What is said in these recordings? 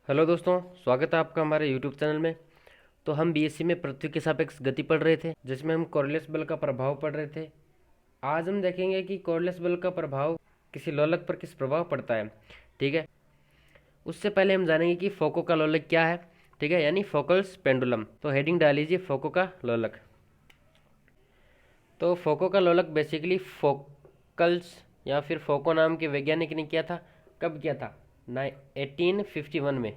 Hello दोस्तों, स्वागत है आपका हमारे यूट्यूब चैनल में। तो हम बीएससी में पृथ्वी के सापेक्ष गति पढ़ रहे थे, जिसमें हम कॉर्लियस बल का प्रभाव पढ़ रहे थे। आज हम देखेंगे कि कॉर्लियस बल का प्रभाव किसी लोलक पर किस प्रभाव पड़ता है। ठीक है, उससे पहले हम जानेंगे कि फोको का लोलक क्या है। ठीक है, यानी फोकल्स पेंडुलम। तो हेडिंग डाल लीजिए फोको का लोलक। तो फोको का लोलक बेसिकली फोकल्स या फिर फोको नाम के वैज्ञानिक ने किया था। कब किया था? 1851 में।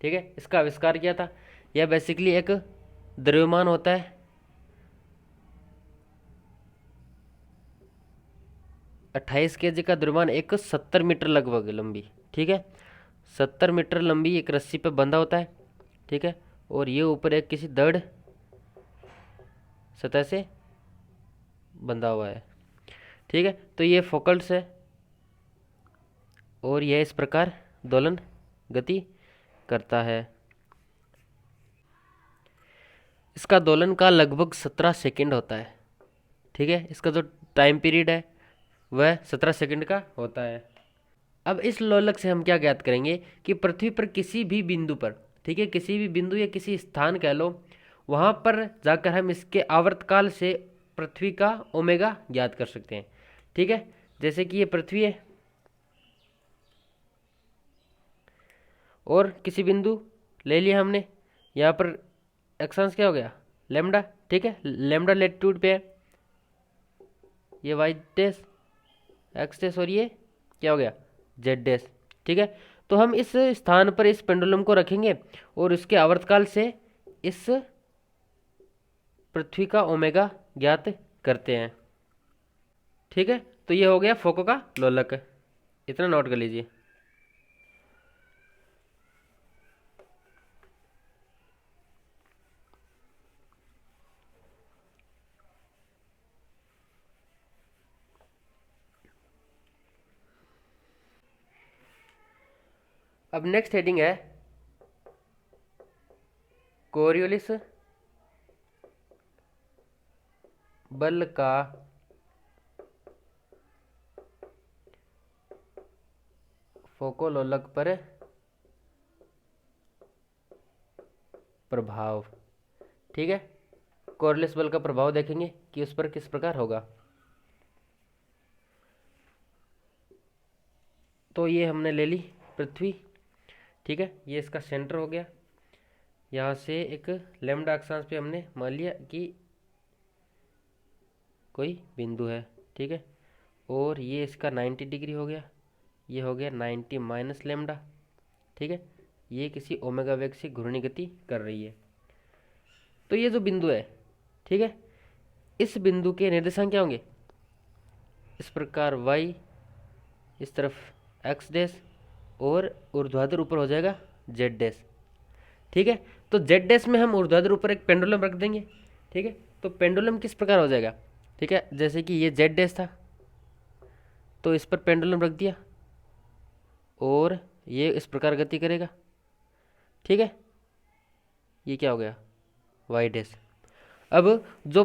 ठीक है, इसका आविष्कार किया था। यह बेसिकली एक द्रव्यमान होता है 28 केजी का द्रव्यमान, एक 70 मीटर लगभग लंबी। ठीक है, 70 मीटर लंबी एक रस्सी पे बंधा होता है। ठीक है, और ये ऊपर एक किसी दृढ़ सतह से बंधा हुआ है। ठीक है, तो ये फोकल्स है और यह इस प्रकार दोलन गति करता है। इसका दोलन का लगभग 17 सेकंड होता है। ठीक है, इसका जो टाइम पीरियड है वह 17 सेकंड का होता है। अब इस लोलक से हम क्या ज्ञात करेंगे कि पृथ्वी पर किसी भी बिंदु पर, ठीक है, किसी भी बिंदु या किसी स्थान कह लो, वहां पर जाकर हम इसके आवर्तकाल से पृथ्वी का ओमेगा ज्ञात कर सकते हैं। ठीक है, जैसे कि ये पृथ्वी है और किसी बिंदु ले लिया हमने, यहाँ पर एक्सांश क्या हो गया? लेमडा। ठीक है, लेमडा लेटीट्यूड पे है, ये वाई डैश एक्स डैश और ये क्या हो गया? Z dash. ठीक है, तो हम इस स्थान पर इस पेंडुलम को रखेंगे और इसके आवर्तकाल से इस पृथ्वी का ओमेगा ज्ञात करते हैं। ठीक है, तो ये हो गया फोको का लोलक। इतना नोट कर लीजिए। अब नेक्स्ट हेडिंग है कोरियोलिस बल का फोको लोलक पर प्रभाव। ठीक है, कोरियोलिस बल का प्रभाव देखेंगे कि उस पर किस प्रकार होगा। तो ये हमने ले ली पृथ्वी। ठीक है, ये इसका सेंटर हो गया। यहाँ से एक लैम्डा अक्षांश पे हमने मान लिया कि कोई बिंदु है। ठीक है, और ये इसका 90 डिग्री हो गया, ये हो गया 90 माइनस लैम्डा। ठीक है, ये किसी ओमेगा वेग से घूर्णी गति कर रही है। तो ये जो बिंदु है, ठीक है, इस बिंदु के निर्देशांक क्या होंगे? इस प्रकार y, इस तरफ x डैश और ऊर्ध्वाधर ऊपर हो जाएगा z डैश। ठीक है, तो z डैश में हम ऊर्ध्वाधर ऊपर एक पेंडुलम रख देंगे। ठीक है, तो पेंडुलम किस प्रकार हो जाएगा? ठीक है, जैसे कि ये z डैश था तो इस पर पेंडुलम रख दिया और ये इस प्रकार गति करेगा। ठीक है, ये क्या हो गया? y dash. अब जो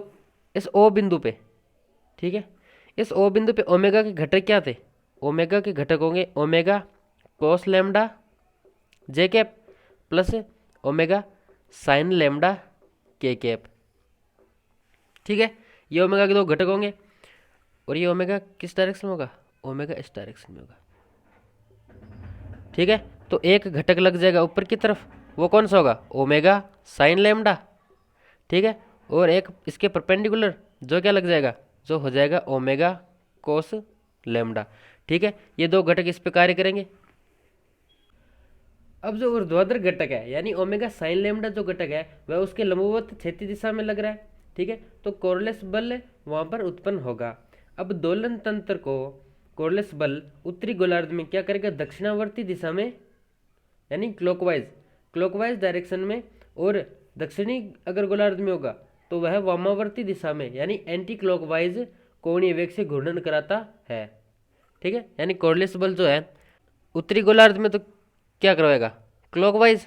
इस ओ बिंदु पे, ठीक है, इस ओ बिंदु पे ओमेगा के घटक क्या थे? ओमेगा के घटक होंगे omega cos lambda J cap plus omega sine lambda के कैप। ठीक है, ये ओमेगा के दो घटक होंगे और ये ओमेगा किस डायरेक्शन में होगा? ओमेगा इस डायरेक्शन में होगा। ठीक है, तो एक घटक लग जाएगा ऊपर की तरफ, वो कौन सा होगा? Omega sine lambda. ठीक है, और एक इसके परपेंडिकुलर जो क्या लग जाएगा? जो हो जाएगा ओमेगा कोस लैम्डा। ठीक है, ये दो घटक इस पे कार्य करेंगे। अब जो ऊर्ध्वाधर घटक है यानी ओमेगा साइन लैम्डा जो घटक है वह उसके लंबवत क्षैतिज दिशा में लग रहा है। ठीक है, तो कोरियोलिस बल वहां पर उत्पन्न होगा। अब दोलन तंत्र को कोरियोलिस बल उत्तरी गोलार्ध में क्या करेगा? दक्षिणावर्ती दिशा में, यानी क्लॉकवाइज क्लॉकवाइज डायरेक्शन में, और दक्षिणी अगर गोलार्ध में होगा तो वह वामावर्ती दिशा में यानी एंटी क्लॉकवाइज कोणीय वेग से घूर्णन कराता है। ठीक है, यानी कोरियोलिस बल जो है उत्तरी गोलार्ध में तो क्या करवाएगा? क्लॉकवाइज।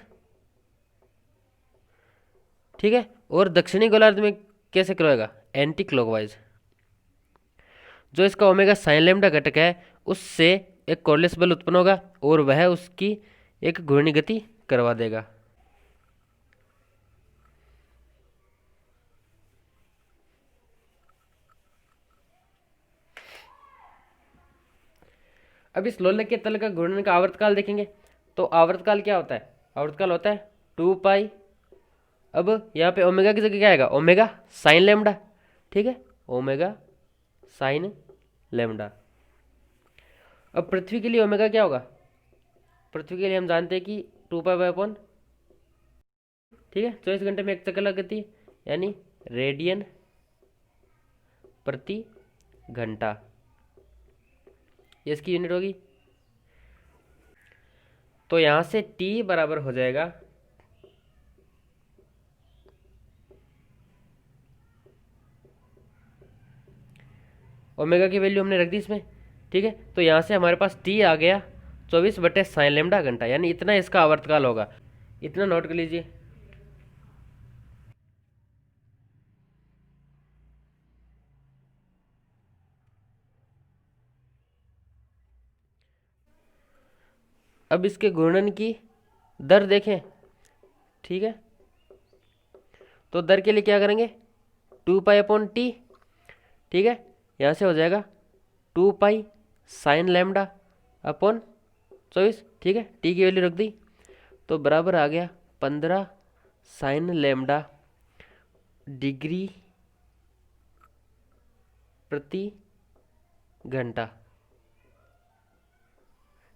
ठीक है, और दक्षिणी गोलार्ध में कैसे करवाएगा? Anti clockwise. जो इसका ओमेगा साइन लैम्डा घटक है उससे एक कोरियोलिस बल उत्पन्न होगा और वह उसकी एक घूर्णी गति करवा देगा। अब इस लोलक के तल का घूर्णन का आवर्तकाल देखेंगे। तो आवर्तकाल क्या होता है? आवर्तकाल होता है 2 पाई। अब यहाँ पे ओमेगा की जगह क्या आएगा? Omega sine lambda. ठीक है, ओमेगा साइन लेमडा। अब पृथ्वी के लिए ओमेगा क्या होगा? पृथ्वी के लिए हम जानते हैं कि 2 पाई/, ठीक है, 24 घंटे में एक चक्कर लग गति, यानी रेडियन प्रति घंटा, ये इसकी यूनिट होगी। तो यहां से t बराबर हो जाएगा ओमेगा की वैल्यू हमने रख दी इसमें। ठीक है, तो यहां से हमारे पास t आ गया 24/sin लेमडा घंटा, यानी इतना इसका आवर्तकाल होगा। इतना नोट कर लीजिए। अब इसके घूर्णन की दर देखें। ठीक है, तो दर के लिए क्या करेंगे? 2 पाई/t। ठीक है, यहाँ से हो जाएगा 2 पाई sin लेमडा अपॉन 24। ठीक है, टी की वैल्यू रख दी, तो बराबर आ गया 15 sin लेमडा डिग्री प्रति घंटा।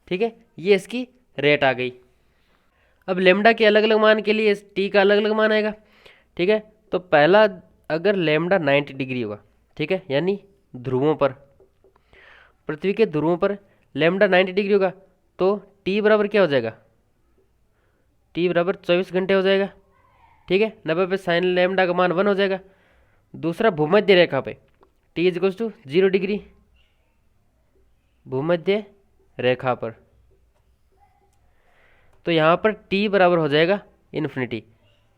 ठीक है, ये इसकी रेट आ गई। अब लेमडा के अलग अलग मान के लिए टी का अलग अलग मान आएगा। ठीक है, तो पहला, अगर लेमडा 90 डिग्री होगा, ठीक है, यानी ध्रुवों पर, पृथ्वी के ध्रुवों पर लेमडा 90 डिग्री होगा, तो टी बराबर क्या हो जाएगा? टी बराबर 24 घंटे हो जाएगा। ठीक है, 90 पे साइन लेमडा का मान 1 हो जाएगा। दूसरा, भूमध्य रेखा पे T is equals to 0 degree, भूमध्य रेखा पर, तो यहाँ पर t बराबर हो जाएगा इन्फिनिटी,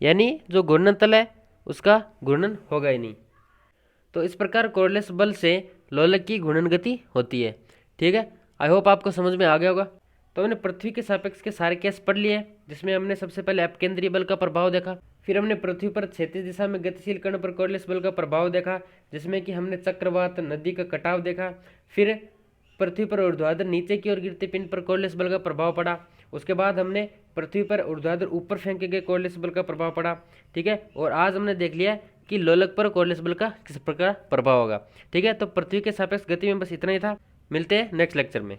यानी जो घूर्णन तल है उसका घूर्णन होगा ही नहीं। तो इस प्रकार कोर्डलेस बल से लोलक की घूर्णन गति होती है। ठीक है, आई होप आपको समझ में आ गया होगा। तो हमने पृथ्वी के सापेक्ष के सारे केस पढ़ लिए हैं, जिसमें हमने सबसे पहले अपकेंद्रीय बल का प्रभाव देखा, फिर हमने पृथ्वी पर क्षैतिज दिशा में गतिशील कण पर कोर्डलेस बल का प्रभाव देखा, जिसमें कि हमने चक्रवात नदी का कटाव देखा, फिर पृथ्वी पर ऊर्ध्वाधर नीचे की ओर गिरते पिंड पर कोर्डलेस बल का प्रभाव पड़ा, उसके बाद हमने पृथ्वी पर ऊर्ध्वाधर ऊपर फेंके गए कोर्डलेस बल का प्रभाव पड़ा। ठीक है, और आज हमने देख लिया कि लोलक पर कोर्डलेस बल का किस प्रकार प्रभाव होगा। ठीक है, तो पृथ्वी के सापेक्ष गति में बस इतना ही था। मिलते हैं नेक्स्ट लेक्चर में।